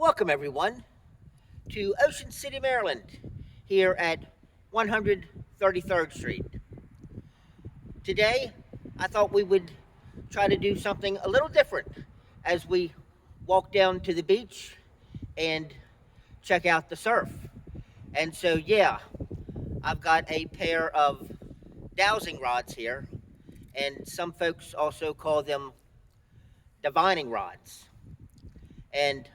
Welcome, everyone, to Ocean City, Maryland, here at 133rd Street. Today, I thought we would try to do something a little different as we walk down to the beach and check out the surf. And so, yeah, I've got a pair of dowsing rods here, and some folks also call them divining rods. And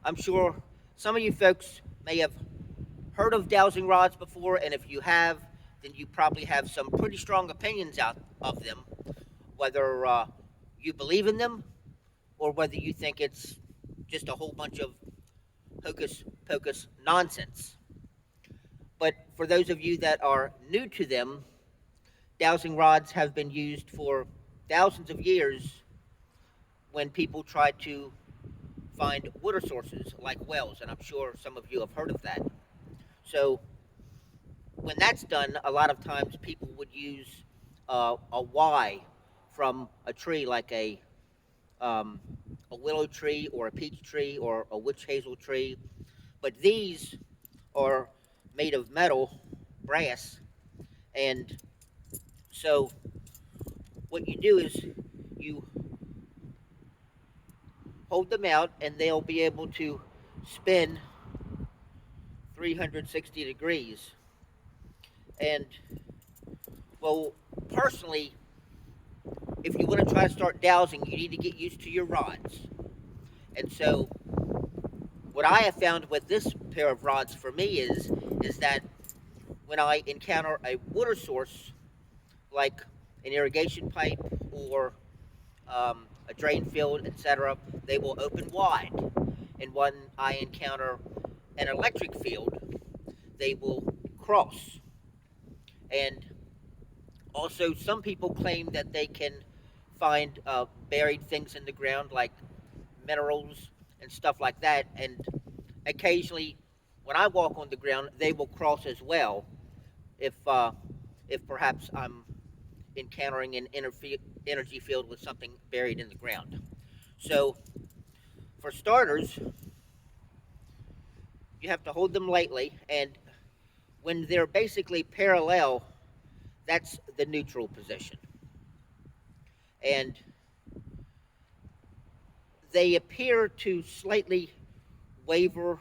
I'm sure some of you folks may have heard of dowsing rods before, and if you have, then you probably have some pretty strong opinions out of them, whether you believe in them or whether you think it's just a whole bunch of hocus pocus nonsense. But for those of you that are new to them, dowsing rods have been used for thousands of years when people try to find water sources like wells, and I'm sure some of you have heard of that. So when that's done, a lot of times people would use a Y from a tree like um, a willow tree or a peach tree or a witch hazel tree. But these are made of metal, brass, and so what you do is you hold them out and they'll be able to spin 360 degrees. And well, personally, if you want to try to start dowsing, you need to get used to your rods. And so, what I have found with this pair of rods for me is that when I encounter a water source like an irrigation pipe or a drain field, etc., they will open wide. And when I encounter an electric field, they will cross. And also, some people claim that they can find buried things in the ground like minerals and stuff like that. And occasionally, when I walk on the ground, they will cross as well if if perhaps I'm encountering an energy field with something buried in the ground. So, for starters, you have to hold them lightly, and when they're basically parallel, that's the neutral position. And they appear to slightly waver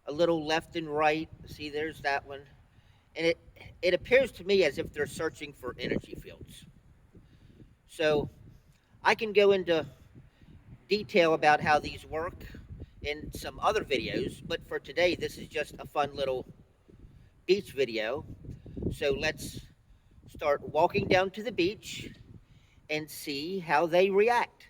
a little left and right. See, there's that one. And it appears to me as if they're searching for energy fields. So I can go into detail about how these work in some other videos, but for today, this is just a fun little beach video. So let's start walking down to the beach and see how they react.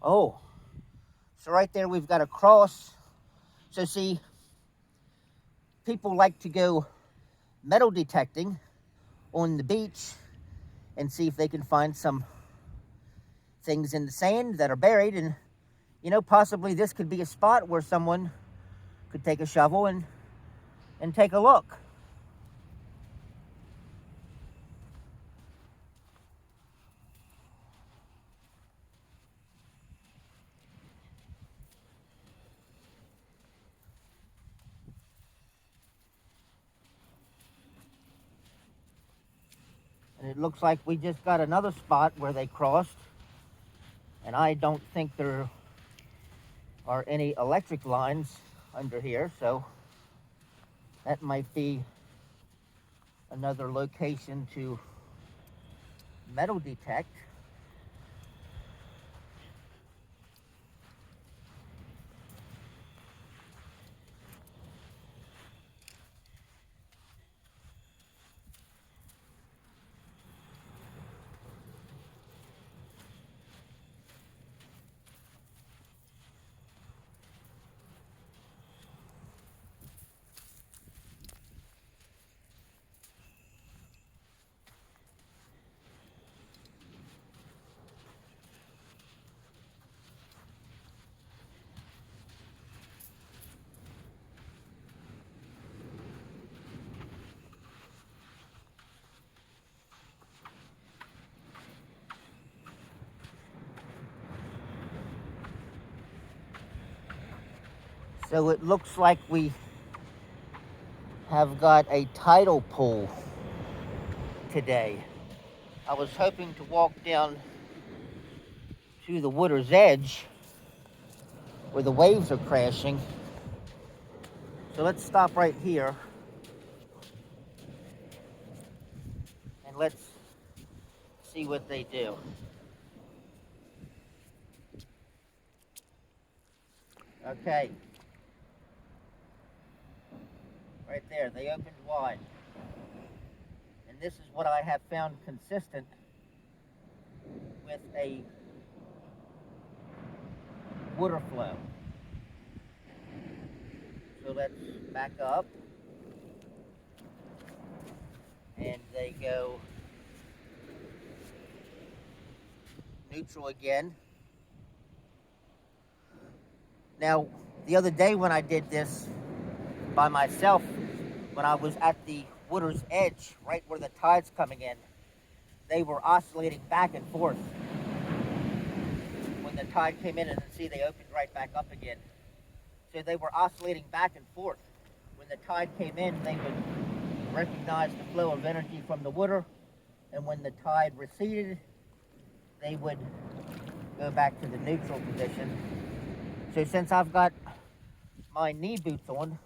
Oh, so right there we've got a cross. So see, people like to go metal detecting on the beach and see if they can find some things in the sand that are buried. And, possibly this could be a spot where someone could take a shovel and take a look. it looks like we just got another spot where they crossed. And I don't think there are any electric lines under here, so that might be another location to metal detect. So it looks like we have got a tidal pool today. I was hoping to walk down to the water's edge where the waves are crashing. So let's stop right here and let's see what they do. Okay. Right there, they opened wide. And this is what I have found consistent with a water flow. So let's back up. And they go neutral again. Now, the other day when I did this by myself, when I was at the water's edge, right where the tide's coming in, they were oscillating back and forth. When the tide came in, and see, they opened right back up again. So they were oscillating back and forth. When the tide came in, they would recognize the flow of energy from the water, and when the tide receded, they would go back to the neutral position. So since I've got my knee boots on,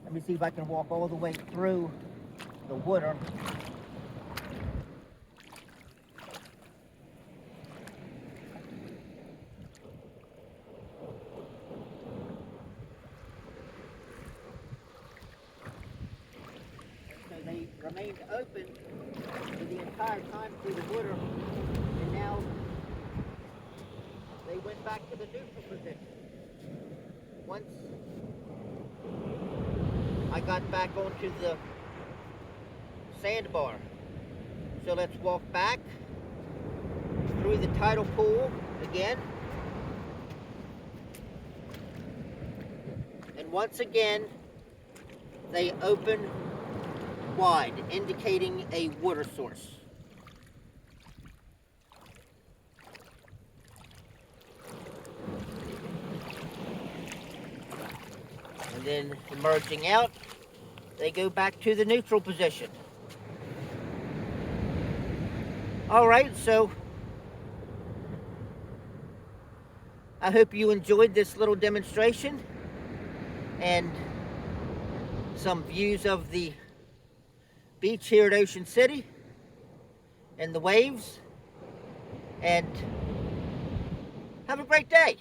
let me see if I can walk all the way through the water. So they remained open for the entire time through the water, and now they went back to the neutral position. Once I got back onto the sandbar. So let's walk back through the tidal pool again. And once again, they open wide, indicating a water source. And then emerging out, they go back to the neutral position. All right, so I hope you enjoyed this little demonstration and some views of the beach here at Ocean City and the waves. And have a great day.